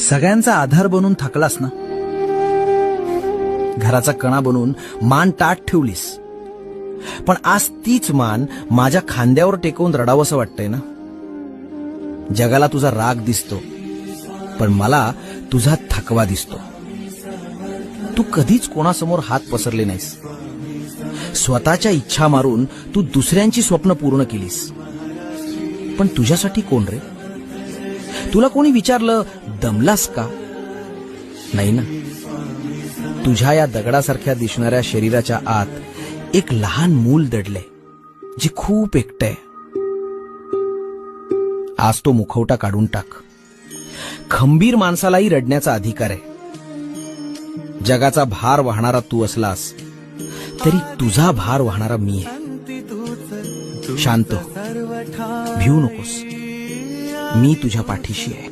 सगळ्यांचा आधार बनून थकलास ना, घराचा कणा बनून मान ताठ ठेवलीस, पण आज तीच मान माझ्या खांद्यावर टेकवून रडावंसं वाटतंय ना. जगाला तुझा राग दिसतो, पण मला तुझा थकवा दिसतो. तू कधीच कोणासमोर हात पसरले नाहीस. स्वतःच्या इच्छा मारून तू दुसऱ्यांची स्वप्न पूर्ण केलीस. पण तुझ्यासाठी कोण रे? तुला कोणी विचारलं दमलास का? नाही ना. तुझ्या या दगडासारख्या दिसणाऱ्या शरीराच्या आत एक लहान मूल दडलंय, जे खूप एकटंय. आज तो मुखवटा काढून टाक. खंबीर माणसालाही रडण्याचा अधिकार आहे. जगाचा भार वाहणारा तू असलास तरी तुझा भार वाहणारा मी आहे. शांत हो, भिवू नकोस. मी तुझ्या पाठीशी आहे.